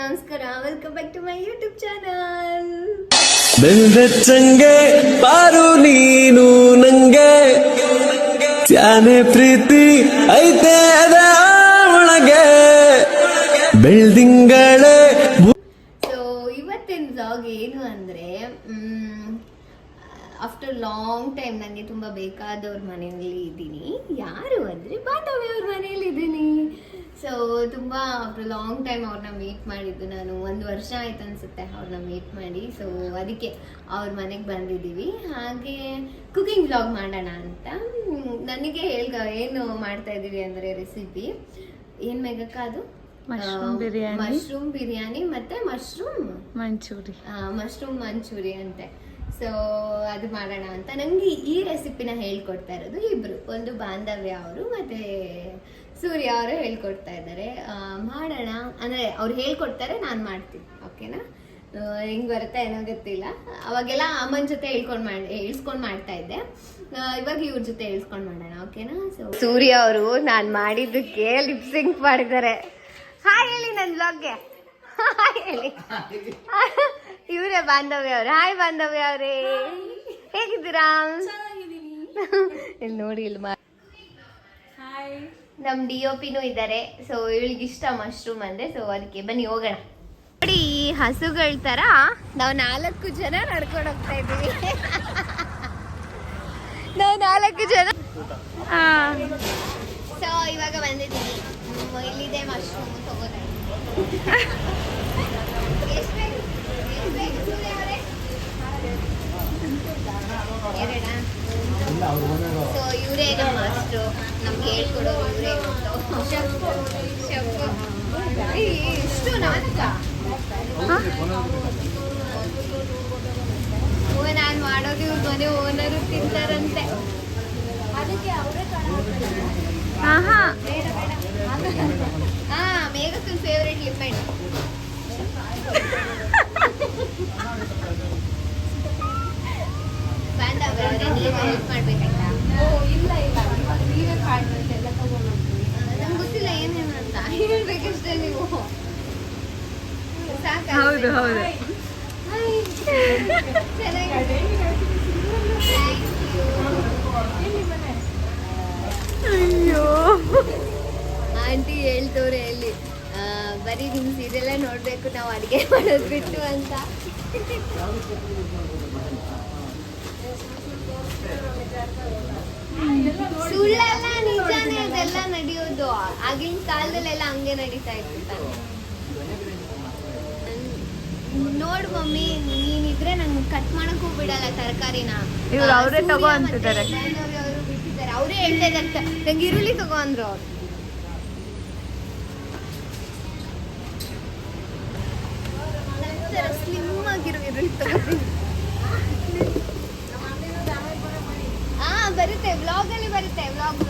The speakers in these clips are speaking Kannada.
ನಮಸ್ಕಾರ, welcome back to my YouTube channel. ಬೆಲ್ದಚ್ಚಂಗೆ ಪಾರು ನೀನು ನಂಗೆ ತ್ಯಾನೆ ಪ್ರೀತಿ ಐತೆ ಅದ ಒಳಗೆ ಬೆಳ್ದಿಂಗಳೇ. ಸೊ ಇವತ್ತಿನ ವ್ಲಾಗ್ ಏನು ಅಂದರೆ, ಆಫ್ಟರ್ ಲಾಂಗ್ ಟೈಮ್ ನನಗೆ ತುಂಬ ಬೇಕಾದವ್ರ ಮನೆಯಲ್ಲಿ ಇದ್ದೀನಿ. ಯಾರು ಅಂದರೆ ಬಾಂಧವ್ಯವ್ರ ಮನೆಯಲ್ಲಿ ಇದ್ದೀನಿ. ಸೊ ತುಂಬ ಆಫ್ಟರ್ ಲಾಂಗ್ ಟೈಮ್ ಅವ್ರನ್ನ ಮೀಟ್ ಮಾಡಿದ್ದು ನಾನು. 1 ವರ್ಷ ಆಯ್ತು ಅನಿಸುತ್ತೆ ಅವ್ರನ್ನ ಮೀಟ್ ಮಾಡಿ. ಸೊ ಅದಕ್ಕೆ ಅವ್ರ ಮನೆಗೆ ಬಂದಿದ್ದೀವಿ. ಹಾಗೆ ಕುಕಿಂಗ್ ವ್ಲಾಗ್ ಮಾಡೋಣ ಅಂತ. ನನಗೆ ಏನು ಮಾಡ್ತಾ ಇದ್ದೀವಿ ಅಂದರೆ ರೆಸಿಪಿ ಏನು ಮೇಘಕ್ಕ, ಅದು ಮಶ್ರೂಮ್ ಬಿರಿಯಾನಿ ಮತ್ತೆ ಮಶ್ರೂಮ್ ಮಂಚೂರಿ ಅಂತೆ. ಸೊ ಅದು ಮಾಡೋಣ ಅಂತ. ನನಗೆ ಈ ರೆಸಿಪಿನ ಹೇಳ್ಕೊಡ್ತಾ ಇರೋದು ಇಬ್ರು, ಒಂದು ಬಾಂಧವ್ಯ ಅವರು ಮತ್ತೆ ಸೂರ್ಯ ಅವರು ಹೇಳ್ಕೊಡ್ತಾ ಇದ್ದಾರೆ. ಮಾಡೋಣ ಅಂದರೆ ಅವ್ರು ಹೇಳ್ಕೊಡ್ತಾರೆ, ನಾನು ಮಾಡ್ತೀನಿ. ಓಕೆನಾ? ಹೆಂಗೆ ಬರುತ್ತೆ ಏನೋ ಗೊತ್ತಿಲ್ಲ. ಅವಾಗೆಲ್ಲ ಅಮ್ಮನ ಜೊತೆ ಹೇಳ್ಸ್ಕೊಂಡು ಮಾಡ್ತಾ ಇದ್ದೆ. ಇವಾಗ ಇವ್ರ ಜೊತೆ ಹೇಳ್ಸ್ಕೊಂಡು ಮಾಡೋಣ. ಓಕೆನಾ? ಸೊ ಸೂರ್ಯ ಅವರು ನಾನು ಮಾಡಿದ್ದಕ್ಕೆ ಲಿಪ್ಸಿಂಕ್ ಮಾಡಿದ್ದಾರೆ. ಹಾಯ್ ಹೇಳಿ ನನ್ನ ಬ್ಲಾಗ್ಗೆ. ಹಾಯ್ ಹೇಳಿ. ಇವರೇ ಬಾಂಧವ್ಯ ಅವ್ರೆ. ಹಾಯ್ ಬಾಂಧವ್ಯ ಅವರೇ, ಹೇಗಿದ್ದೀರಾ? ಇಲ್ಲಿ ನೋಡಿ, ಇಲ್ಲಿ ನಮ್ DOPನೂ ಇದ್ದಾರೆ. ಸೊ ಇವಳಿಗೆ ಇಷ್ಟ ಮಶ್ರೂಮ್ ಅಂದ್ರೆ. ಸೊ ಅದಕ್ಕೆ ಬನ್ನಿ ಹೋಗೋಣ. ನೋಡಿ, ಹಸುಗಳ ತರ ನಾವು 4 ಜನ ನಡ್ಕೊಂಡು ಹೋಗ್ತಾ ಇದ್ದೀವಿ. ನಾವು 4 ಜನ. ಸೊ ಇವಾಗ ಬಂದಿದ್ದೀವಿ. ಇಲ್ಲಿದೆ ಮಶ್ರೂಮ್ ತಗೋತಾ ಸೊ ಇವರೇ ನಮ್ಮ ಮಾಸ್ಟ್ರು, ನಮ್ಗೆ ಹೇಳ್ಕೊಡೋರು ಇವರೇ. ಇಷ್ಟು ನಾಟಕ ನಾನು ಮಾಡೋದು ಇವ್ರ ಮನೆ ಓನರು ತಿಂತಾರಂತೆ. ಅದಕ್ಕೆ ಅವರೇ ಮೇಘಕ್ಕನ್ ಫೇವ್ರೇಟ್ ಲಿಪೆಂಡ್. ಬಾಂಧವ್ಯ ಅವರೇ, ನೀವು ಹೆಲ್ಪ್ ಮಾಡ್ಬೇಕಾಯ್ತಾ? ಇಲ್ಲ ನೀವೇ ಕಾಡ್ಬೇಕು, ಎಲ್ಲ ತಗೊಂಡ್ಬರ್ತೀವಿ. ನಂಗೆ ಗೊತ್ತಿಲ್ಲ ಏನೇನು ಅಂತ, ಹೇಳ್ಬೇಕಷ್ಟೇ ನೀವು. ಸಾಕು. ಹೌದು ಹೌದು. ಅಯ್ಯೋ ಆಂಟಿ ಹೇಳ್ತವ್ರೆ ಅಲ್ಲಿ, ಬರೀ ನಿಮ್ಮ ಸೀರಿಯಲ್ಲ ನೋಡ್ಬೇಕು, ನಾವು ಅಡುಗೆ ಮಾಡೋದು ಬಿಟ್ಟು ಅಂತ. ಸುಳ್ಳಲ್ಲ, ನಿಜಾನೇ ಇದೆಲ್ಲ ನಡೆಯೋದು. ಆಗಿನ ಕಾಲದಲ್ಲೆಲ್ಲ ಹಂಗೆ ನಡೀತಾ ಇತ್ತು ತಾನೆ. ನೋಡು ಮಮ್ಮಿ, ನೀನಿದ್ರೆ ನಂಗೆ ಕಟ್ ಮಾಡಕ್ಕೂ ಬಿಡಲ್ಲ ತರಕಾರಿನ. ಇವ್ರು ಅವರೇ ತಗೋ ಅಂತಿದ್ದಾರೆ. ಅವರು ಬಿಟ್ಟಿದ್ದಾರೆ, ಅವರೇ ಹೇಳ್ತಾ ಇದ್ದಾರೆ ನಂಗೆ ಈರುಳ್ಳಿ ತಗೋ ಅಂದ್ರು ಅವ್ರು. ಸ್ಲಿಮ್ ಆಗಿರೋ ಈರುಳ್ಳಿ ತಗೋತೀನಿ. ಬರುತ್ತೆ, ವ್ಲಾಗ್ ಅಲ್ಲಿ ಬರುತ್ತೆ. ವ್ಲಾಗ್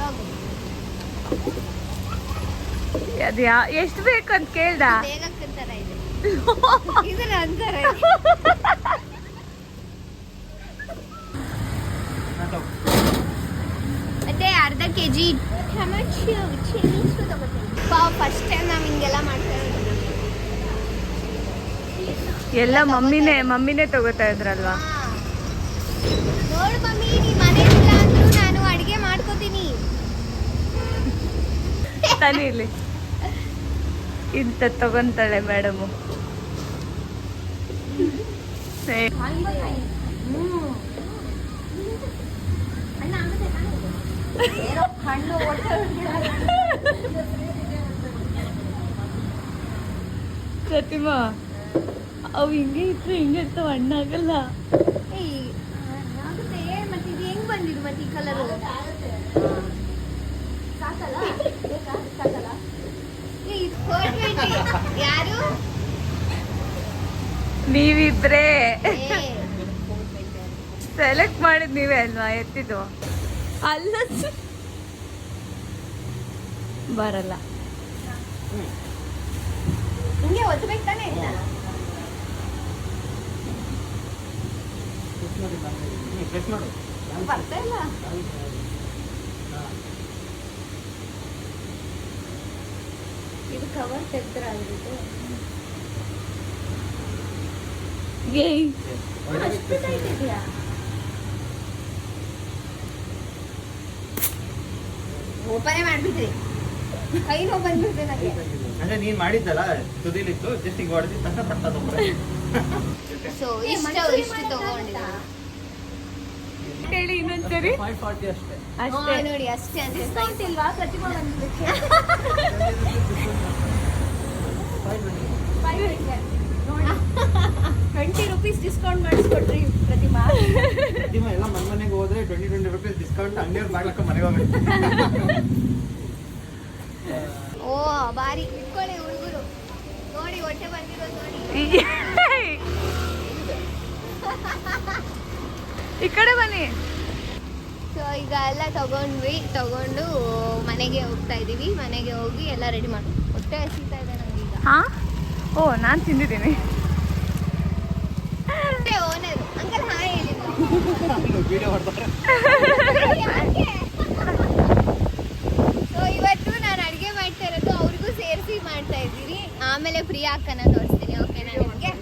ಅದು ಎಷ್ಟು ಬೇಕು ಅಂತ ಕೇಳ್ದ. ಬೇಗಕ್ಕಂತಾರ ಇದು ಇದನ್ನ ಅಂತಾರೆ. ಮತ್ತೆ ಅರ್ಧ kg ಫಸ್ಟ್ ಟೈಮ್ ನಾವು ಹಿಂಗೆಲ್ಲ ಮಾಡ್ತಾ ಇರೋದು. ಎಲ್ಲ ಮಮ್ಮಿನೇ ತಗೋತಾ ಇದ್ರಲ್ವಾ. ನೋಡು ಮಮ್ಮಿ, ನೀ ಮನೆ ಇಲ್ಲ ಅಂದ್ರೂ ನಾನು ಅಡಿಗೆ ಮಾಡ್ಕೋತೀನಿ. ತಾನೇ ಇಲ್ಲಿ ಇಂತ ತಗೊಂತಾಳೆ ಮೇಡಮು. ಪ್ರತಿಮಾ, ಅವು ಹಿಂಗೆ ಇತ್ತು ಹಿಂಗೆ ಇರ್ತಾವ, ಹಣ್ಣಾಗಲ್ಲ. ಆಗುತ್ತೆ. ಮತ್ತೆ ಇದು ಹೆಂಗ್ ಬಂದಿದ್ದು ಮತ್ತೆ ಈ ಕಲರ್? ಸಾಕಲ್ಲ? ಯಾರು ನೀವಿಬ್ರೇ ಸೆಲೆಕ್ಟ್ ಮಾಡಿದ್ ನೀವೇ ಅಲ್ವಾ ಎತ್ತಿದ್ದು? ಅಲ್ಲ, ಬರಲ್ಲ. ಹಿಂಗೆ ಒತ್ತಬೇಕು ತಾನೆ. ಬರ್ತಾ ಇಲ್ಲ. ಇದು ಕವರ್ ತೆಗ್ದ್ರ ಆಗಿದ್ದು. ಏಯ್ ಓಪನೇ ಮಾಡ್ಬಿಟ್ರಿ ಕೈ ನೋವು ಬಂದ್ಬಿಡ್ತೆ ನನಗೆ. ಅಂದ್ರೆ ನೀನ್ ಮಾಡಿದ್ದಲ್ಲ ತುದಿಲಿತ್ತು ಜಸ್ಟ್ ಈಗ ಹೊಡೆದಿ ತಕ್ಕ ಪಡ್ತಾ ಸೊ ಇಷ್ಟು ತಗೊಂಡಿದ್ದ ಹೇಳಿ ಇನ್ನೊಂದ್ಸರಿ 540 ಅಷ್ಟೇ. ಅಷ್ಟೇ ನೋಡಿ ಅಷ್ಟೇ ಅಂತ ಇಲ್ವಾ ಪ್ರತಿಮಾ ಬಂದಿದ್ದಕ್ಕೆ 20 rupees ಡಿಸ್ಕೌಂಟ್ ಮಾಡಿಸ್ಕೊಟ್ರಿ ಪ್ರತಿಮಾ. ಪ್ರತಿಮಾ ಎಲ್ಲ ಮನೆಗೆ ಹೋದ್ರೆ 20 ರೂಪೀಸ್ ಡಿಸ್ಕೌಂಟ್ ಅಂಗಡಿಯವ್ರು ಮಾಡ್ಲಕ್ಕ ಮನೆಗೆ ಹೋಗ್ಬೇಕು. ಓ ಬಾರಿ ಇಟ್ಕೊಳ್ಳಿ ಹುಡುಗರು ನೋಡಿ ಹೊಟ್ಟೆ ಬಂದಿರೋದು ನೋಡಿ. ಈ ಕಡೆ ಬನ್ನಿ. ಸೊ ಈಗ ಎಲ್ಲ ತಗೊಂಡು ಮನೆಗೆ ಹೋಗ್ತಾ ಇದೀವಿ. ಮನೆಗೆ ಹೋಗಿ ಎಲ್ಲ ರೆಡಿ ಮಾಡಿ ಹೊಟ್ಟೆ ಹಸಿತಾ ಇದೆ ನಮ್ಗೆ ಈಗ. ಹಾ ಓ ನಾನು ತಿಂದಿದ್ದೀನಿ. ಓನರ್ ಅಂಕಲ್ ಹಾಯ್ ಹೇಳಿದ್ರು. ವಿಡಿಯೋ ಹೊಡ್ತಾರೆ. ಸೊ ಇವತ್ತು ನಾನು ಅಡುಗೆ ಮಾಡ್ತಾ ಇರೋದು ಅವ್ರಿಗೂ ಸೇರಿಸಿ ಮಾಡ್ತಾ ಇದ್ದೀನಿ. ಆಮೇಲೆ ಪ್ರಿಯಾ ಅಕ್ಕನ ತೋರಿಸ್ತೀನಿ. ಓಕೆನಾ ನಿಮಗೆ?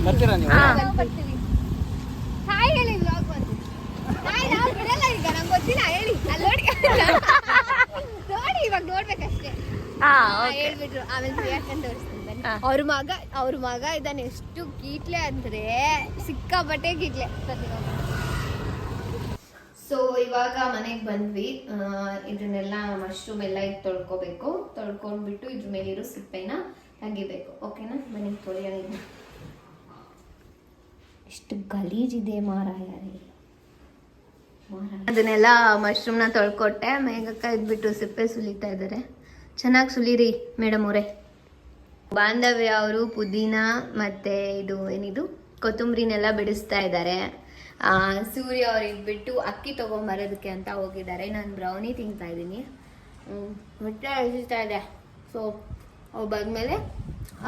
ಬರ್ತೀರಾ ನೀವು? ಹಾ. ಬರ್ತೀವಿ. ಹಾಯ್ ಹೇಳಿ ವ್ಲಾಗ್ ಬಂತು. ಹಾಯ್ ನಾವು ಬಿಡಲ್ಲ ಈಗ ನಂಗೆ ಗೊತ್ತಿಲ್ಲ ಹೇಳಿ ಅಲ್ಲಿ ನೋಡಿ ಇವಾಗ ನೋಡ್ಬೇಕಷ್ಟೇ. ಹಾ ಹಾ, ಓಕೆ. ಹೇಳ್ಬಿಟ್ರು ಆಮೇಲೆ ಪ್ರಿಯಾ ಅಕ್ಕನ ತೋರಿಸ್ತೀನಿ ಬನ್ನಿ. ಹಾ. ಅವ್ರ ಮಗ ಇದ್ದಾನೆ ಎಷ್ಟು ಕೀಟ್ಲೆ ಅಂದ್ರೆ ಸಿಕ್ಕಾಪಟ್ಟೆ ಕೀಟ್ಲೆ. ಸೊ ಇವಾಗ ಮನೆಗೆ ಬಂದ್ವಿ. ಇದನ್ನೆಲ್ಲ ಮಶ್ರೂಮ್ ಎಲ್ಲ ಈಗ ತೊಳ್ಕೊಂಡ್ಬಿಟ್ಟು ಇದ್ರ ಮೇಲಿರೋ ಸಿಪ್ಪೆನ ತೆಗಿಬೇಕು. ಓಕೆನಾ ಬನ್ನಿ ತೊಳೆಯೋಣ. ಇದು ಎಷ್ಟು ಗಲೀಜಿದೆ ಮಾರಾಯ. ಅದನ್ನೆಲ್ಲ ಮಶ್ರೂಮ್ನ ತೊಳ್ಕೊಟ್ಟೆ. ಮೇಘಕ್ಕ ಇದ್ಬಿಟ್ಟು ಸಿಪ್ಪೆ ಸುಲಿತಾ ಇದ್ದಾರೆ. ಚೆನ್ನಾಗಿ ಸುಲಿರಿ ಮೇಡಮ್ ಅವರೇ. ಬಾಂಧವ್ಯ ಅವರು ಪುದೀನ ಮತ್ತೆ ಇದು ಏನಿದು ಕೊತ್ತಂಬರಿನೆಲ್ಲ ಬಿಡಿಸ್ತಾ ಇದ್ದಾರೆ. ಸೂರ್ಯ ಅವ್ರು ಇದ್ಬಿಟ್ಟು ಅಕ್ಕಿ ತಗೊಂಬರೋದಕ್ಕೆ ಅಂತ ಹೋಗಿದ್ದಾರೆ. ನಾನು ಬ್ರೌನಿ ತಿಂತಾ ಇದ್ದೀನಿ. ಹೊಟ್ಟೆ ಹಸಿತಾ ಇದೆ. ಸೊ ಅವ್ರು ಬಂದಮೇಲೆ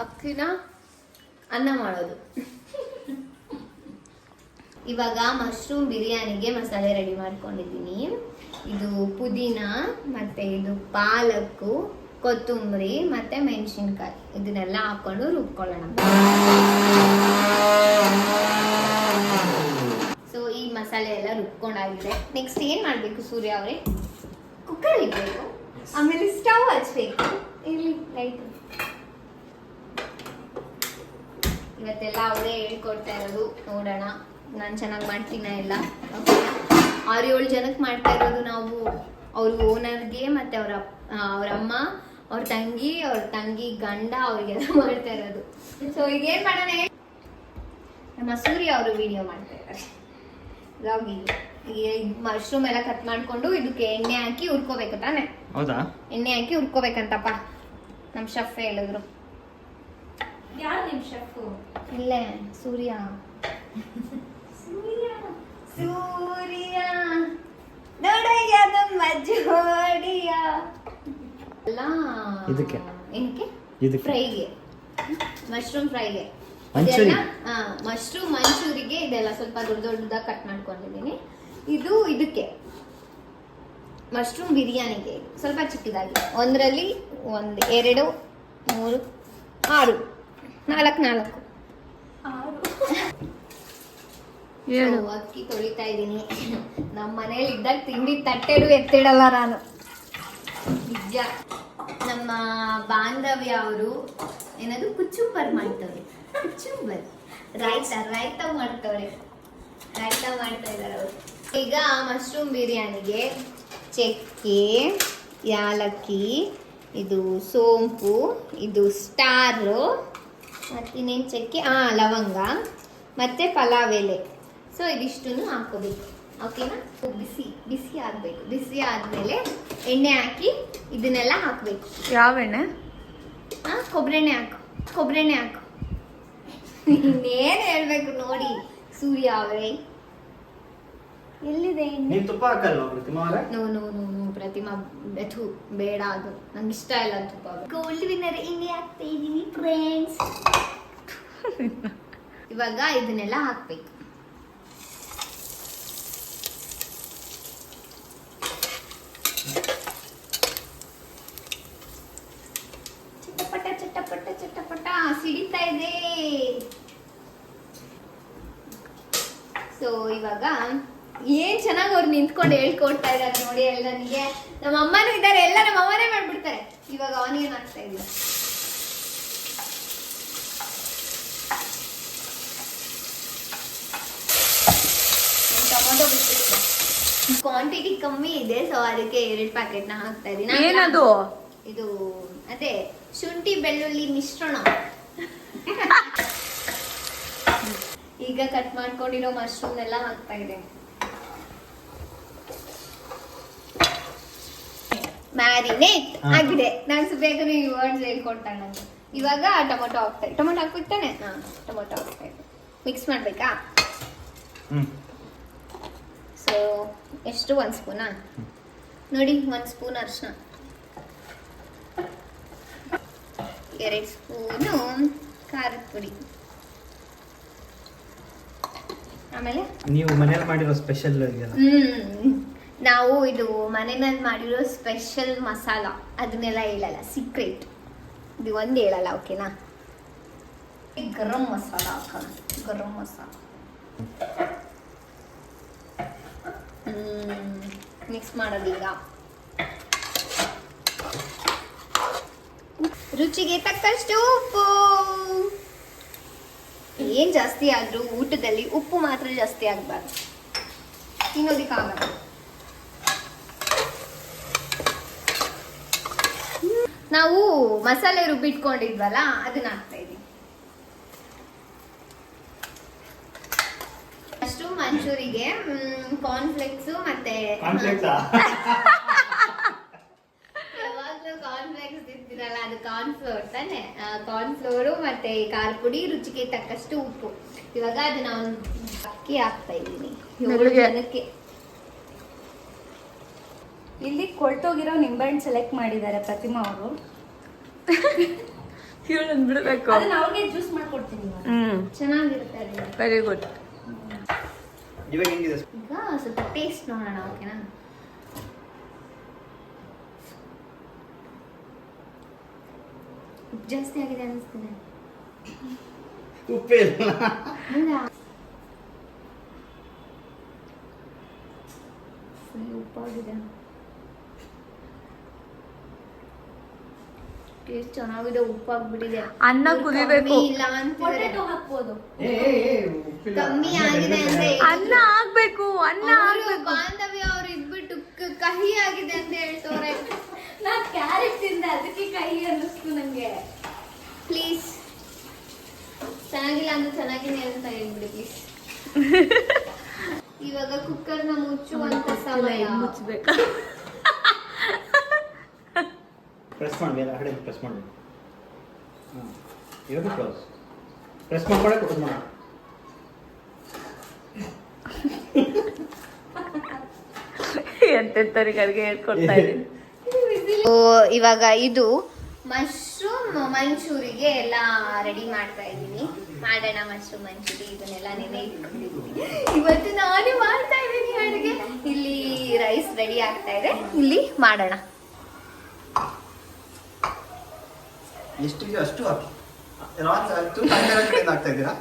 ಅಕ್ಕಿನ ಅನ್ನ ಮಾಡೋದು. ಇವಾಗ ಮಶ್ರೂಮ್ ಬಿರಿಯಾನಿಗೆ ಮಸಾಲೆ ರೆಡಿ ಮಾಡ್ಕೊಂಡಿದ್ದೀನಿ. ಇದು ಪುದೀನ ಮತ್ತೆ ಇದು ಪಾಲಕ್ಕು, ಕೊತ್ತಂಬರಿ ಮತ್ತೆ ಮೆಣಸಿನ್ಕಾಯಿ ಇದನ್ನೆಲ್ಲ ಹಾಕೊಂಡು ರುಬ್ಕೊಳ್ಳೋಣ. ಸೊ ಈ ಮಸಾಲೆ ಎಲ್ಲ ರುಬ್ಕೊಂಡಾಗಿದೆ. ನೆಕ್ಸ್ಟ್ ಏನ್ ಮಾಡ್ಬೇಕು ಸೂರ್ಯ ಅವರೇ? ಕುಕ್ಕರ್ ಇಡ್ಬೇಕು, ಆಮೇಲೆ ಸ್ಟವ್ ಹಚ್ಬೇಕು. ಇಲ್ಲಿ ಲೈಟ್ ಇವತ್ತೆಲ್ಲ ಅವರೇ ಹೇಳ್ಕೊಡ್ತಾ ಇರೋದು. ನೋಡೋಣ ನಾನು ಚೆನ್ನಾಗಿ ಮಾಡ್ತೀನ ಇಲ್ಲ. 6-7 ಜನಕ್ಕೆ ಮಾಡ್ತಾ ಇರೋದು ನಾವು. ಅವ್ರ ಓನರ್ಗೆ ಮತ್ತೆ ಅವ್ರ ಅಮ್ಮ, ಅವ್ರ ತಂಗಿ ಗಂಡ ಅವ್ರಿಗೆಲ್ಲ ಮಾಡ್ತಾ ಇರೋದು. ಸೊ ಈಗ ಏನ್ ಮಾಡೋಣ? ನಮ್ಮ ಸೂರ್ಯ ಅವರು ವಿಡಿಯೋ ಮಾಡ್ತಾ ಇದ್ದಾರೆ ವ್ಲಾಗಿಂಗ್. ಈಗ ಮಶ್ರೂಮ್ ಎಲ್ಲ ಕಟ್ ಮಾಡ್ಕೊಂಡು ಇದಕ್ಕೆ ಎಣ್ಣೆ ಹಾಕಿ ಹುರ್ಕೋಬೇಕು ತಾನೆ? ಹೌದಾ? ಎಣ್ಣೆ ಹಾಕಿ ಹುರ್ಕೋಬೇಕಂತಪ್ಪ ನಮ್ಮ ಶೆಫ್ ಹೇಳಿದ್ರು. ಯಾರು ನಿಮ್ ಶೆಫ್? ಇಲ್ಲೇ ಸೂರ್ಯ ಸೂರ್ಯ ನೋಡಯ್ಯ ನಮ್ಮ ಜೋಡಿಯ ಎಲ್ಲ ಇದಕ್ಕೆ? ಏನಕ್ಕೆ? ಇದಕ್ಕೆ ಫ್ರೈಗೆ, ಮಶ್ರೂಮ್ ಫ್ರೈಗೆ. ಮಂಚೂರಿ? ಮಶ್ರೂಮ್ ಮಂಚೂರಿಗೆ ಇದೆಲ್ಲ ಸ್ವಲ್ಪ ದೊಡ್ಡದಾಗಿ ಕಟ್ ಮಾಡ್ಕೊಂಡಿದ್ದೀನಿ. ಇದು ಇದಕ್ಕೆ ಮಶ್ರೂಮ್ ಬಿರಿಯಾನಿಗೆ ಸ್ವಲ್ಪ ಚಿಕ್ಕದಾಗಿ. ಒಂದರಲ್ಲಿ 1 2 3 6 4 ಹೇಳು. ಅಕ್ಕಿ ತೊಳಿತಾ ಇದ್ದೀನಿ. ನಮ್ಮ ಮನೇಲಿ ಇದ್ದಾಗ ತಿಂಡಿ ತಟ್ಟೆಡು ಎತ್ತಿಡಲ್ಲ ನಾನು, ನಿಜ. ನಮ್ಮ ಬಾಂಧವ್ಯ ಅವರು ಏನದು ಕುಚ್ಚುಂಬರ್ ಮಾಡ್ತವ್ರೆ. ಕುಚ್ಚುಂಬರ್ ರಾಯ್ತ ಮಾಡ್ತಾ ಇದ್ದಾರೆ ಅವರು. ಈಗ ಮಶ್ರೂಮ್ ಬಿರಿಯಾನಿಗೆ ಚಕ್ಕೆ, ಯಾಲಕ್ಕಿ, ಇದು ಸೋಂಪು, ಇದು ಸ್ಟಾರು, ಮತ್ತಿನ್ನೇನು ಚಕ್ಕೆ, ಲವಂಗ ಮತ್ತು ಪಲಾವ್ ಎಲೆ. ಸೊ ಇದಿಷ್ಟನ್ನು ಹಾಕೋಬೇಕು. ಓಕೆನಾ? ಬಿಸಿ ಆಗಬೇಕು. ಬಿಸಿ ಆದಮೇಲೆ ಎಣ್ಣೆ ಹಾಕಿ ಇದನ್ನೆಲ್ಲ ಹಾಕಬೇಕು. ಯಾವ ಎಣ್ಣೆ? ಕೊಬ್ಬರೆಣ್ಣೆ ಹಾಕು. ಇನ್ನೇನು ಹೇಳ್ಬೇಕು ನೋಡಿ ಸೂರ್ಯ ಅವರೇ. ಎಲ್ಲಿದೆ ಎಣ್ಣೆ? ನೀನ್ ತುಪ್ಪ ಹಾಕಲ್ವಾ ಪ್ರತಿಮಾ ಅವರೇ? ನೋ ಪ್ರತಿಮಾ ಬೆಥು ಬೇಡ, ಅದು ನಂಗೆ ಇಷ್ಟ ಇಲ್ಲ ತುಪ್ಪ. ಗೋಲ್ಡ್ ವಿನ್ನರ್ ಎಣ್ಣೆ ಹಾಕ್ತಾ ಇದೀನಿ ಫ್ರೆಂಡ್ಸ್. ಇವಾಗ ಇದನ್ನೆಲ್ಲ ಹಾಕ್ಬೇಕು. ಚಟಪಟ ಸಿಡಿತಾ ಇದೆ. ಸೊ ಇವಾಗ ಏನ್ ಚೆನ್ನಾಗಿ ಅವ್ರು ನಿಂತ್ಕೊಂಡು ಹೇಳ್ಕೊಡ್ತಾ ಇದ್ದಾರೆ ನೋಡಿ ಎಲ್ಲ ನನಗೆ. ನಮ್ಮ ಅಮ್ಮನೂ ಇದ್ದಾರೆ, ಎಲ್ಲ ನಮ್ಮ ಅಮ್ಮನೇ ಮಾಡ್ಬಿಡ್ತಾರೆ. ಇವಾಗ ಆನಿಯನ್ ಹಾಕ್ತಾ ಇದ್ದೀವಿ. ಟೊಮೊಟೊ ಬಿಟ್ಟಿದೆ, ಕ್ವಾಂಟಿಟಿ ಕಮ್ಮಿ ಇದೆ, ಸೊ ಅದಕ್ಕೆ 2 ಪ್ಯಾಕೆಟ್ ನ ಹಾಕ್ತಾ ಇದ್ದೀನಿ. ಏನದು? ಇದು ಅದೇ ಶುಂಠಿ ಬೆಳ್ಳುಳ್ಳಿ ಮಿಶ್ರಣ. ಈಗ ಕಟ್ ಮಾಡ್ಕೊಂಡಿರೋ ಮಶ್ರೂಮ್ ಎಲ್ಲ ಹಾಕ್ತಾ ಇದೆ. ಮ್ಯಾರಿನೇಟ್ ಆಗಿದೆ. ನಾನು ಬೇಗ ಈ ವರ್ಡ್ಸ್ ಹೇಳ್ಕೊಡ್ತಾಳೆ ನಂಗೆ. ಇವಾಗ ಟೊಮೊಟೊ ಹಾಕ್ತಾ ಇದೆ. ಟೊಮೊಟೊ ಹಾಕ್ಬಿಡ್ತಾನೆ. ಟೊಮೊಟೊ ಹಾಕ್ತಾ ಇದೆ. ಮಿಕ್ಸ್ ಮಾಡ್ಬೇಕಾ? ಸೊ ಎಷ್ಟು? 1 ಸ್ಪೂನಾ? ನೋಡಿ, 1 ಸ್ಪೂನ್ ಅರಿಶಿನ, 2 ಸ್ಪೂನು ಖಾರದ ಪುಡಿ, ಆಮೇಲೆ ನೀವು ಮನೇಲಿ ಮಾಡಿರೋ ಸ್ಪೆಷಲ್ ನಾವು ಇದು ಮನೆಯಲ್ಲಿ ಮಾಡಿರೋ ಸ್ಪೆಷಲ್ ಮಸಾಲ, ಅದನ್ನೆಲ್ಲ ಹೇಳಲ್ಲ, ಸೀಕ್ರೆಟ್. ಇದು ಒಂದು ಹೇಳಲ್ಲ, ಓಕೆನಾ? ಗರಂ ಮಸಾಲ ಹಾಕೋಣ. ಗರಂ ಮಸಾಲ ಮಿಕ್ಸ್ ಮಾಡೋದೀಗ. ರುಚಿಗೆ ತಕ್ಕಷ್ಟು ಉಪ್ಪು. ಏನ್ ಜಾಸ್ತಿ ಆದ್ರೂ ಊಟದಲ್ಲಿ ಉಪ್ಪು ಮಾತ್ರ ಜಾಸ್ತಿ ಆಗ್ಬಾರ್ದು, ತಿನ್ನೋದಿಕ್ಕಾಗಲ್ಲ. ನಾವು ಮಸಾಲೆ ರುಬ್ಬಿಟ್ಕೊಂಡಿದ್ವಲ್ಲ, ಅದನ್ನ ಹಾಕ್ತಾ ಇದೀವಿ. ಅಷ್ಟು ಮಂಚೂರಿಗೆ ಕಾರ್ನ್ಫ್ಲೆಕ್ಸ್ ಮತ್ತೆ ಯಾವಾಗ್ಲೂ ಕಾರ್ನ್ಫ್ಲೆಕ್ಸ್ ತಿಂತೀರಲ್ಲ, ಅದು ಕಾರ್ನ್ಫ್ಲೋರ್ ತಾನೆ. ಕಾರ್ನ್ಫ್ಲೋರು ಮತ್ತೆ ಖಾರ ಪುಡಿ, ರುಚಿಗೆ ತಕ್ಕಷ್ಟು ಉಪ್ಪು. ಇವಾಗ ಅದನ್ನ ಅಕ್ಕಿ ಹಾಕ್ತಾ ಇದ್ದೀನಿ 7 ಜನಕ್ಕೆ. ಇಲ್ಲಿ ಕೊಳ್ತೋಗಿರೋ ನಿಂಬೆಹಣ್ಣು ಸೆಲೆಕ್ಟ್ ಮಾಡಿದ್ದಾರೆ ಪ್ರತಿಮಾ ಅವರು. ಇವಳನ್ನ ಬಿಡಬೇಕು. ಅದನ್ನ ಅವ್ರಿಗೆ ಜ್ಯೂಸ್ ಮಾಡ್ಕೊಡ್ತೀನಿ. ಚೆನ್ನಾಗಿರುತ್ತೆ ಅದು. Very good. ಇವಾಗ ಹೆಂಗಿದೆ? ಈಗ ಸ್ವಲ್ಪ ಟೇಸ್ಟ್ ನೋಡೋಣ, ಓಕೆನಾ? ಉಪ್ಪು ಜಾಸ್ತಿ ಆಗಿದೆ ಅನಿಸ್ತದೆ. ಉಪ್ಪೇ ಇಲ್ಲ. ಫುಲ್ ಉಪ್ಪಾಗಿದೆ. ಟೇಸ್ಟ್ ಚೆನ್ನಾಗಿದೆ, ಉಪ್ಪಾಗ್ಬಿಟ್ಟಿದೆ. ಅನ್ನ ಕುದಿಬೇಕು. ಇಲ್ಲ ಅಂತಿದ್ರೆ ಹಾಕ್ಬೋದು. ಕಮ್ಮಿ ಆಗಿದೆ ಅಂದ್ರೆ ಅನ್ನ ಆಗ್ಬೇಕು. ಅನ್ನ ಆಗ್ಬೇಕು. ಬಾಂಧವ್ಯ ಅವ್ರು ಇದ್ಬಿಟ್ಟು ಕಹಿ ಆಗಿದೆ ಅಂತ ಹೇಳ್ತವ್ರೆ. ನಾನ್ ಕ್ಯಾರೆಟ್ ತಿಂದೆ, ಅದಕ್ಕೆ ಕಹಿ ಅನ್ನಿಸ್ತು ನಂಗೆ. ಪ್ಲೀಸ್ ಚೆನ್ನಾಗಿಲ್ಲ ಅಂದ್ರೆ ಚೆನ್ನಾಗಿದೆ ಅಂತ ಹೇಳ್ಬಿಡಿ ಪ್ಲೀಸ್. ಇವಾಗ ಕುಕ್ಕರ್ನ ಮುಚ್ಚುವಂತ ಸಮಯ. ಮುಚ್ಚಬೇಕಾ? ಪ್ರೆಸ್ ಮಾಡಬೇಕು, ಆ ಕಡೆ ಪ್ರೆಸ್ ಮಾಡಬೇಕು. ಇವಾಗ ಕ್ಲೋಸ್. ಪ್ರೆಸ್ ಮಾಡ್ಕೊಳ್ಳೆ ಕ್ಲೋಸ್ ಮಾಡ. ಎಂತೆಂತವ್ರಿಗೆ ಅಡುಗೆ ಹೇಳ್ಕೊಡ್ತಾ ಇದ್ದೀನಿ. ಇವಾಗ ಇದು ಮಶ್ರೂಮ್ ಮಂಚೂರಿಗೆ ಎಲ್ಲ ರೆಡಿ ಮಾಡ್ತಾ ಇದ್ದೀನಿ. ಮಾಡೋಣ ಮಶ್ರೂಮ್ ಮಂಚೂರಿ. ಇದನ್ನೆಲ್ಲ ನೆನೆ ಇಟ್ಕೊಂಡಿದ್ದೀನಿ. ಇವತ್ತು ನಾನು ಮಾಡ್ತಾ ಇದ್ದೀನಿ ಅಡುಗೆ. ಇಲ್ಲಿ ರೈಸ್ ರೆಡಿ ಆಗ್ತಾ ಇದೆ, ಇಲ್ಲಿ ಮಾಡೋಣ. ಎಷ್ಟಿಗೆ ಅಷ್ಟು ಹಾಕಿ. ಆಗ್ತಾ ಇದ್ದೀರಾ?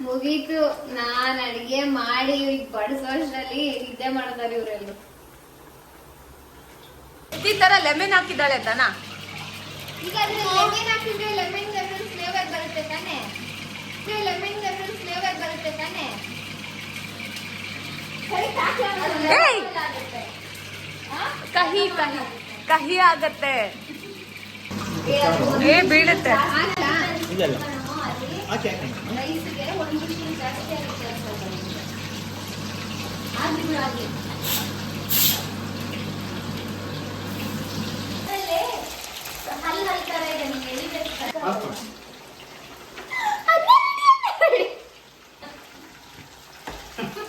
ಮುಗೀತು. ನಾನ್ ಅಡಿಗೆ ಮಾಡಿ ಈಗ ಬಡಿಸೋಷ್ಟರಲ್ಲಿ ನಿದ್ದೆ ಮಾಡ್ತಾರೆ ಇವರೆಲ್ಲರೂ. ಈ ತರ ಲೆಮನ್ ಹಾಕಿದ್ದಾಳೆ ತಾನ? ಈಗ ಲೆಮನ್ ಹಾಕಿದ್ರೆ ಲೆಮನ್ ಫ್ಲೇವರ್ ಬರುತ್ತೆ ತಾನೆ? ಲೆಮನ್ ಫ್ಲೇವರ್ ಬರುತ್ತೆ ತಾನೆ? ಕಹಿ ಕಹಿ ಕಹಿ ಆಗತ್ತೆ. ಏ ಬೀಳುತ್ತೆ. ಇಲ್ಲ ಇಲ್ಲ ಹಾಕಿ ಹಾಕಿ. ರೈಸ್ಗೆ 1 ವಿಷಲ್ ಜಾಸ್ತಿ ಆಗುತ್ತೆ ಆಗ್ಲಿ ಬಿಡು ಆಗ್ಲಿ. ಹಲ್ಲು ಹಲ್ತಾರ ಇದೆ, ನೀನು ಎಳಿಬೇಕು.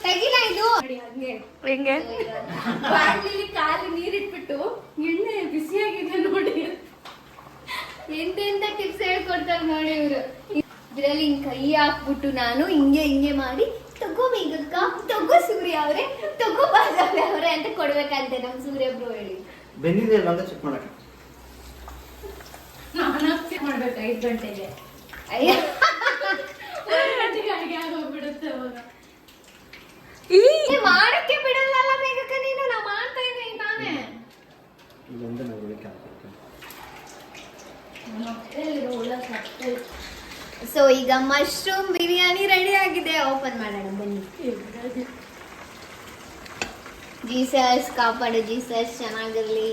ತೆಗಿಲ ಇದು ಹೆಂಗೆ? ಬಾಟ್ಲಿಲಿ ಕಾಲು ನೀರಿಟ್ಬಿಟ್ಟು ಎಣ್ಣೆ ಬಿಸಿಯಾಗಿದೆ ನೋಡಿ. ಎಂತೆಂತ ಟಿಪ್ಸ್ ಹೇಳ್ಕೊಡ್ತಾರೆ ನೋಡಿ ಇವರು. ಇದ್ರಲ್ಲಿ ಹಿಂಗ್ ಕೈ ಹಾಕ್ಬಿಟ್ಟು ನಾನು ಹಿಂಗೆ ಮಾಡಿ ತಗೋ ಮೇಘಕ್ಕ, ತಗೋ ಸೂರ್ಯ ಅವ್ರೆ, ತಗೋ ಬಾಂಧವ್ಯ ಅವ್ರೆ ಅಂತ ಕೊಡ್ಬೇಕಂತೆ ನಮ್ ಸೂರ್ಯ ಬ್ರೋ ಹೇಳಿ. ಬೆಂದಿದೆ ಇಲ್ಲ ಅಂತ ಚೆಕ್ ಮಾಡಕ್ಕೆ. ಮಾಡ್ಬೇಕು 5 ಗಂಟೆಗೆ. ಅಯ್ಯ, 1 ಗಂಟೆಗೆ ಅಡಿಗೆ ಆಗೋಗ್ಬಿಡುತ್ತೆ ಅವಾಗ. ನೀ ಮಾಡಕ್ಕೆ ಬಿಡಲ್ಲ ಮೇಘಕ್ಕ, ನೀನು ನಾ ಮಾಡ್ತಾ ಇದ್ದೀನಿ ತಾನೇ. ಇದೊಂದು ನಾವು ಉಳಿಕೆ ಹಾಕ್ಬೇಕು. ಸೊ ಈಗ ಮಶ್ರೂಮ್ ಬಿರಿಯಾನಿ ರೆಡಿ ಆಗಿದೆ. ಓಪನ್ ಮಾಡೋಣ ಬನ್ನಿ. ಜೀಸಸ್ ಕಾಪಾಡು, ಜೀಸಸ್ ಚೆನ್ನಾಗಿರ್ಲಿ.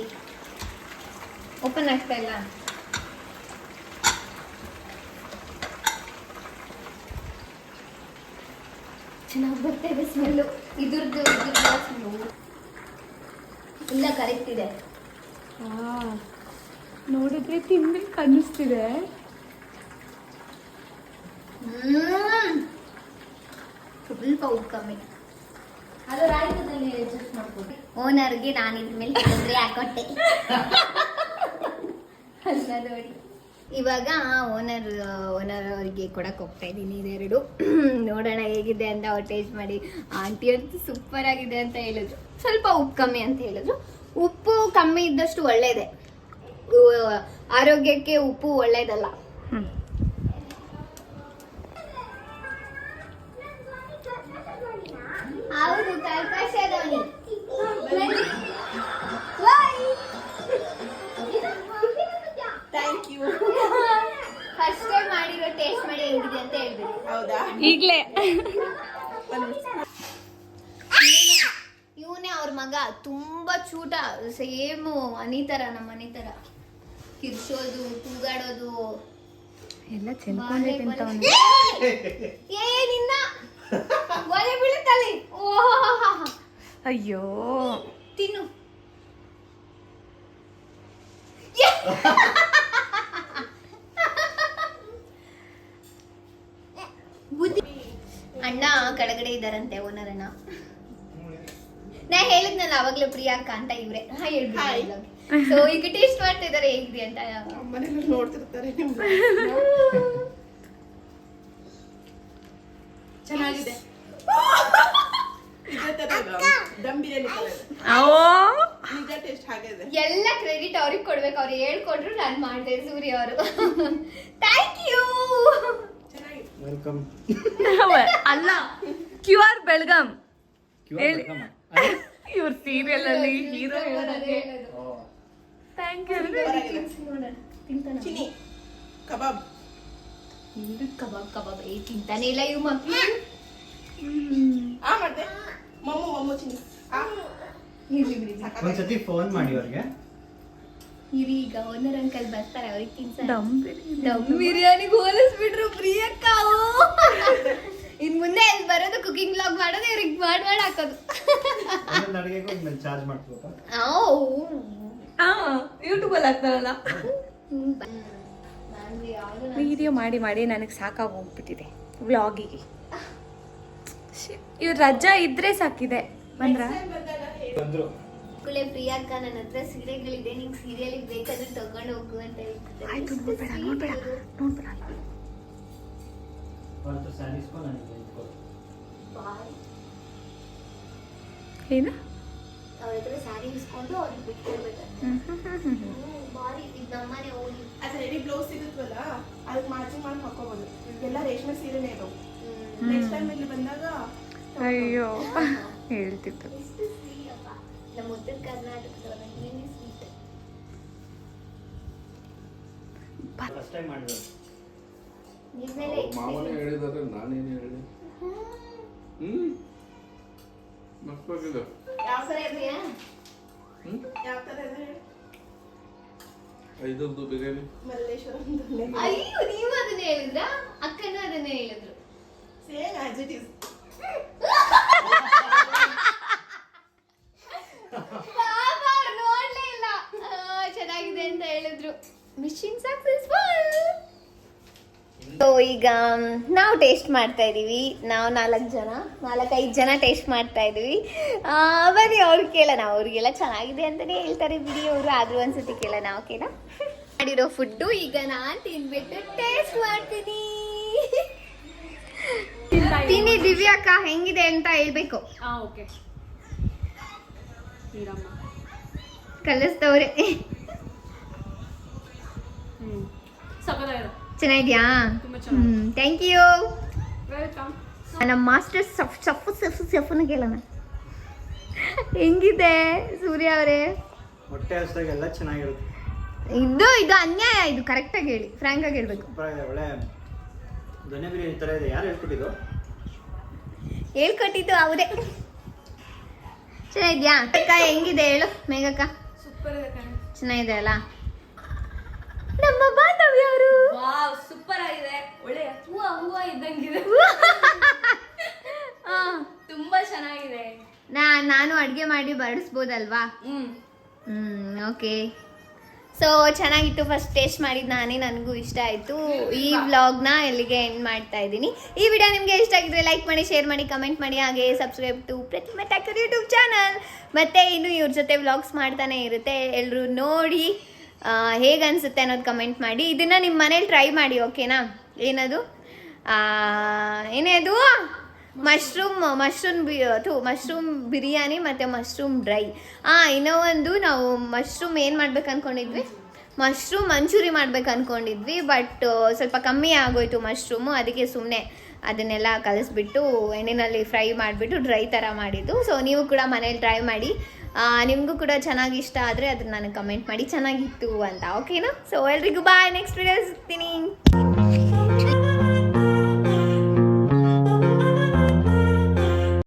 ಓಪನ್ ಆಗ್ತಾ ಇಲ್ಲ. ಚೆನ್ನಾಗಿ ಬರ್ತಾ ಇದೆ ಸ್ಮೆಲ್ಲು. ಇದ್ರದ್ದು ಸ್ಮೆಲ್ಲು ಇಲ್ಲ, ಕರೆಕ್ಟ್ ಇದೆ. ನೋಡಿದ್ರೆ ತಿನ್ಬೇಕು ಅನ್ನಿಸ್ತಿದೆ. ಸ್ವಲ್ಪ ಉಪ್ಪು ಕಮ್ಮಿ. ಅದು ರಾಯ್ತದಲ್ಲಿ ಅಡ್ಜಸ್ಟ್ ಮಾಡ್ಕೊಂಡು ಓನರ್ಗೆ ನಾನು ಇದ್ರ ಮೇಲೆ ತೊಂದರೆ ಹಾಕೊಟ್ಟೆ ಅಲ್ಲ ನೋಡಿ. ಇವಾಗ ಓನರ್ ಅವರಿಗೆ ಕೊಡಕ್ಕೆ ಹೋಗ್ತಾ ಇದ್ದೀನಿ ಇದೆರಡು. ನೋಡೋಣ ಹೇಗಿದೆ ಅಂತ ಅವ್ರು ಟೇಸ್ಟ್ ಮಾಡಿ. ಆಂಟಿ ಅಂತೂ ಸೂಪರ್ ಆಗಿದೆ ಅಂತ ಹೇಳಿದ್ರು. ಸ್ವಲ್ಪ ಉಪ್ಪು ಕಮ್ಮಿ ಅಂತ ಹೇಳಿದ್ರು. ಉಪ್ಪು ಕಮ್ಮಿ ಇದ್ದಷ್ಟು ಒಳ್ಳೇದೆ, ಆರೋಗ್ಯಕ್ಕೆ ಉಪ್ಪು ಒಳ್ಳೇದಲ್ಲ. ಹೌದು, ಕರ್ಕಶದವನಿ. Thank you. ಫಸ್ಟ್ ಟೈಮ್ ಮಾಡಿರೋ ಟೇಸ್ಟ್ ಮಾಡಿ ಹೆಂಗಿದೆ ಅಂತ ಹೇಳ್ಬೇಕು. ಹೌದಾ? ಈಗ್ಲೇ ಇವನೇ ಅವ್ರ ಮಗ, ತುಂಬಾ ಚೂಟ, ಸೇಮ್ ಮನಿ ತರ, ನಮ್ಮ ಮನಿ ತರ ಕಿರ್ಸೋದು, ತೂಗಾಡೋದು ಎಲ್ಲ ಚೆಲ್ಕೊಂಡೆ ತಿಂತವನು. ಏ ನಿನ್ನ ಒಲೆ ಬೀಳುತ್ತಲ್ಲಿ. ಓಹ್, ಅಯ್ಯೋ ತಿನ್ನು. ಬುದ್ಧಿ. ಅಣ್ಣ ಕೆಳಗಡೆ ಇದ್ದಾರಂತೆ, ಓನರ್ ಅಣ್ಣ. ನಾ ಹೇಳಿದ್ನಲ್ಲ ಅವಾಗ್ಲೂ ಪ್ರಿಯಾಂಕಾ ಅಂತ, ಇವ್ರೆ. ಹೇಳ್ಬಿಡಿ. ಸೊ ಈಗ ಟೇಸ್ಟ್ ಮಾಡ್ತಾ ಇದಾರೆ ಹೇಗಿದೆ ಅಂತ. ಮನೇಲಿ ನೋಡ್ತಿರ್ತಾರೆ ನಿಮ್ಗೆ. ಚೆನ್ನಾಗಿದೆ. ಇದೇ ತರ ದಮ್ ಬಿರಿಯಾನಿ ತರ ಇದೆ. ನಿಜ ಟೇಸ್ಟ್ ಹಾಗೆ ಇದೆ. ಎಲ್ಲ ಕ್ರೆಡಿಟ್ ಅವ್ರಿಗೆ ಕೊಡ್ಬೇಕು. ಅವ್ರು ಹೇಳ್ಕೊಟ್ರು ನಾನು ಮಾಡಿದೆ. ಸೂರ್ಯ ಅವರು ಥ್ಯಾಂಕ್ ಯು. ಚೆನ್ನಾಗಿದೆ. ವೆಲ್ಕಮ್. ಅಲ್ಲ, QR ಬೆಳಗಾಂ ಹೇಳಿ. ಇವ್ರ ಸೀರಿಯಲ್ ಅಲ್ಲಿ ಹೀರೋ ಥ್ಯಾಂಕ್ ಯು. ಚಿನಿ ಕಬಾಬ್. ಕಬಾಬ್ ಕಬಾಬ್ ತಿಂತಾನೆ ಇಲ್ಲ ಇವ್ ಮಕ್ಳು. ಮಾಡ್ದೆ ಮಮ್ಮು ಚಿನಿ. ಇರ್ಲಿ ಬಿಡಿ. ಒಂದ್ಸತಿ ಫೋನ್ ಮಾಡಿ ಅವ್ರಿಗೆ. ಇರಿ, ಈಗ ಓನರ್ ಅಂಕಲ್ ಬರ್ತಾರೆ, ಅವ್ರಿಗೆ ತಿನ್ಸ. ದಮ್ ದಮ್ ಬಿರಿಯಾನಿಗೆ ಹೋಲಿಸ್ಬಿಟ್ರು ಪ್ರಿಯಕ್ಕಾ. ಇನ್ ಮುಂದೆ ಇಲ್ಲಿ ಬರೋದು, ಕುಕಿಂಗ್ ವ್ಲಾಗ್ ಮಾಡೋದು, ಇವ್ರಿಗೆ ಮಾಡಿ ಹಾಕೋದು. ಒಂದೊಂದು ಅಡುಗೆಗೂ ಇನ್ಮೇಲೆ ಚಾರ್ಜ್ ಮಾಡ್ತೀವಪ್ಪ. ಯೂಟ್ಯೂಬ್ ಅಲ್ಲಿ ಹಾಕ್ತಾರಲ್ಲ. ವಿಡಿಯೋ ಮಾಡಿ ಮಾಡಿ ನನಗೆ ಸಾಕಾಗಿ ಹೋಗ್ಬಿಟ್ಟಿದೆ ವ್ಲಾಗಿಗೆ. ಇವ್ರ ರಜಾ ಇದ್ರೆ ಸಾಕಿದೆ. ಬಂದ್ರ ಬಂದ್ರು. ಕುಳೆ ಪ್ರಿಯಾಂಕಾ, ನನ್ನ ಹತ್ರ ಸೀರೆಗಳಿದೆ, ನಿಂಗೆ ಸೀರಿಯಲ್ ಬೇಕಾದ್ರೆ ತಗೊಂಡು ಹೋಗು ಅಂತ ಹೇಳ್ತಿದ್ದಾರೆ. ಆಯ್ತು, ನೋಡ್ಬೇಡ. ಒಂದು ಸ್ಯಾರೀಸ್ಕೊ ನನಗೆ ಇಟ್ಕೊಳ್ಳಿ. ಬಾಯ್. ಏನು ಅವ್ರ ಹತ್ರ ಸ್ಯಾರಿ ಇಸ್ಕೊಂಡು ಅವ್ರಿಗೆ ಬಿಟ್ಕೊಡ್ಬೇಕು. ಬಾರಿ, ಇದು ನಮ್ಮನೆ ಹೋಗಿ. ಅದು ರೆಡಿ ಬ್ಲೌಸ್ ಸಿಗುತ್ತಲ್ಲ, ಅದಕ್ಕೆ ಮ್ಯಾಚಿಂಗ್ ಮಾಡಿ ಹಾಕೋಬಹುದು. ಎಲ್ಲ ರೇಷ್ಮೆ ಸೀರೆನೇ ಇದಾವೆ. ನೆಕ್ಸ್ಟ್ ಟೈಮ್ ಇಲ್ಲಿ ಬಂದಾಗ ಅಯ್ಯೋ ಹೇಳ್ತಿತ್ತು. ಎಷ್ಟು ಸ್ವೀಟ್ ಅಪ್ಪ, ನಮ್ಮ ಉತ್ತರ ಕರ್ನಾಟಕದವರ ಏನೇ ಸ್ವೀಟ್. ಫಸ್ಟ್ ಟೈಮ್ ಮಾಡಿದ್ರು. ನಿಮ್ಮೇಲೆ ಮಾವನೇ ಹೇಳಿದಾರೆ, ನಾನೇನು ಹೇಳಿ. ಮಕ್ಕಳಿಗೆ ಯಾವ ಥರ ಇದೆಯಾ? ಯಾವ ಥರ ಇದೆ ಹೇಳಿ. 5 ಬಿರಿಯಾನಿ ಮಲ್ಲೇಶ್ವರಂ. ಅಯ್ಯೋ, ನೀವು ಅದನ್ನ ಹೇಳಿದ್ರ? ಅಕ್ಕನೂ ಅದನ್ನೇ ಹೇಳಿದ್ರು. Same as it is. ಪಾಪ ಅವ್ರು ನೋಡ್ಲೇ ಇಲ್ಲ. ಚೆನ್ನಾಗಿದೆ ಅಂತ ಹೇಳಿದ್ರು. Mission successful. ಸೊ ಈಗ ನಾವು ಟೇಸ್ಟ್ ಮಾಡ್ತಾ ಇದೀವಿ. ನಾವು 4-5 ಜನ ಟೇಸ್ಟ್ ಮಾಡ್ತಾ ಇದೀವಿ. ಬನ್ನಿ ಅವ್ರಿಗೆ ಕೇಳೋಣ. ಅವ್ರಿಗೆಲ್ಲ ಚೆನ್ನಾಗಿದೆ ಅಂತಾನೆ ಹೇಳ್ತಾರೆ ವಿಡಿಯೋ ಅವರು. ಆದ್ರೂ ಒಂದ್ಸತಿ ಕೇಳೋಣ. ಓಕೆನಾ? ಮಾಡಿರೋ ಫುಡ್ಡು ಈಗ ನಾನು ತಿನ್ಬಿಟ್ಟು ಟೇಸ್ಟ್ ಮಾಡ್ತೀನಿ. ತಿನ್ನಿ ದಿವ್ಯಾಕ್ಕ, ಹೆಂಗಿದೆ ಅಂತ ಹೇಳ್ಬೇಕು. ಓಕೆ. ಕಲಿಸ್ತವ್ರೆ. ಸಕ್ಕತ್ತಾಗಿದೆ. ಚೆನ್ನಾಗಿದ್ಯಾ? ತುಂಬಾ ಚೆನ್ನಾಗಿದೆ. Thank you. ವೆಲ್ಕಮ್. ನಮ್ಮ ಮಾಸ್ಟರ್ ಸಫ್ನ ಕೇಳೋಣ. ಹೆಂಗಿದೆ ಸೂರ್ಯ ಅವರೇ? ಹೊಟ್ಟೆ ಹಸ್ದಾಗ ಎಲ್ಲ ಚೆನ್ನಾಗಿರುತ್ತೆ. ಇದು ಅನ್ಯಾಯ. ಇದು ಕರೆಕ್ಟಾಗಿ ಹೇಳಿ, ಫ್ರ್ಯಾಂಕ್ ಆಗಿ ಹೇಳ್ಬೇಕು. ಒಳ್ಳೆ ದೊಣ್ಣೆ ಬಿರಿಯಾನಿ ಥರ ಇದೆ. ಯಾರು ಹೇಳ್ಕೊಟ್ಟಿದ್ದು? ಹೇಳ್ಕೊಟ್ಟಿದ್ದು ಅವರೇ. ಚೆನ್ನಾಗಿದ್ಯಾ ಅಕ್ಕ? ಹೆಂಗಿದೆ ಹೇಳು ಮೇಘಕ್ಕ? ಸೂಪರ್ ಇದೆ ಕಣೆ. ಚೆನ್ನಾಗಿದೆ ಅಲ್ಲ? ನಮ್ಮ ಬಾಂಧವ್ಯ ಅವರು ವಾವ್ ಸೂಪರ್ ಆಗಿದೆ. ಒಳ್ಳೆ ಹೂವ ಇದ್ದಂಗಿದೆ. ತುಂಬಾ ಚೆನ್ನಾಗಿದೆ. ನಾನು ಅಡುಗೆ ಮಾಡಿ ಬಡಿಸ್ಬೋದಲ್ವಾ? ಓಕೆ. ಸೊ ಚೆನ್ನಾಗಿತ್ತು. ಫಸ್ಟ್ ಟೇಸ್ಟ್ ಮಾಡಿದ್ದು ನಾನೇ, ನನಗೂ ಇಷ್ಟ ಆಯಿತು. ಈ ವ್ಲಾಗ್ನ ಎಲ್ಲಿಗೆ ಎಂಡ್ ಮಾಡ್ತಾ ಇದ್ದೀನಿ. ಈ ವಿಡಿಯೋ ನಿಮಗೆ ಇಷ್ಟ ಆಗಿದ್ರೆ ಲೈಕ್ ಮಾಡಿ, ಶೇರ್ ಮಾಡಿ, ಕಮೆಂಟ್ ಮಾಡಿ, ಹಾಗೆ subscribe to Pratima Thakur YouTube channel. ಮತ್ತು ಇನ್ನು ಇವ್ರ ಜೊತೆ ವ್ಲಾಗ್ಸ್ ಮಾಡ್ತಾನೆ ಇರುತ್ತೆ. ಎಲ್ಲರೂ ನೋಡಿ ಹೇಗೆ ಅನಿಸುತ್ತೆ ಅನ್ನೋದು ಕಮೆಂಟ್ ಮಾಡಿ. ಇದನ್ನು ನಿಮ್ಮ ಮನೇಲಿ ಟ್ರೈ ಮಾಡಿ, ಓಕೆನಾ? ಏನದು ಏನೇ ಅದು ಮಶ್ರೂಮ್ ಬಿರಿಯಾನಿ ಮತ್ತು ಮಶ್ರೂಮ್ ಡ್ರೈ. ಇನ್ನೂ ಒಂದು ನಾವು ಮಶ್ರೂಮ್ ಏನು ಮಾಡ್ಬೇಕು ಅಂದ್ಕೊಂಡಿದ್ವಿ, ಮಶ್ರೂಮ್ ಮಂಚೂರಿ ಮಾಡ್ಬೇಕು ಅಂದ್ಕೊಂಡಿದ್ವಿ. ಬಟ್ ಸ್ವಲ್ಪ ಕಮ್ಮಿ ಆಗೋಯ್ತು ಮಶ್ರೂಮು. ಅದಕ್ಕೆ ಸುಮ್ಮನೆ ಅದನ್ನೆಲ್ಲ ಕಲಿಸ್ಬಿಟ್ಟು ಎಣ್ಣೆಯಲ್ಲಿ ಫ್ರೈ ಮಾಡಿಬಿಟ್ಟು ಡ್ರೈ ಥರ ಮಾಡಿದ್ದು. ಸೊ ನೀವು ಕೂಡ ಮನೇಲಿ ಟ್ರೈ ಮಾಡಿ. ನಿಮಗೂ ಕೂಡ ಚೆನ್ನಾಗಿ ಇಷ್ಟ ಆದರೆ ಅದನ್ನು ನನಗೆ ಕಮೆಂಟ್ ಮಾಡಿ ಚೆನ್ನಾಗಿತ್ತು ಅಂತ, ಓಕೆನಾ? ಸೊ ಎಲ್ರಿಗೂ ಬಾಯ್. ನೆಕ್ಸ್ಟ್ ವಿಡಿಯೋ ಸಿಗ್ತೀನಿ.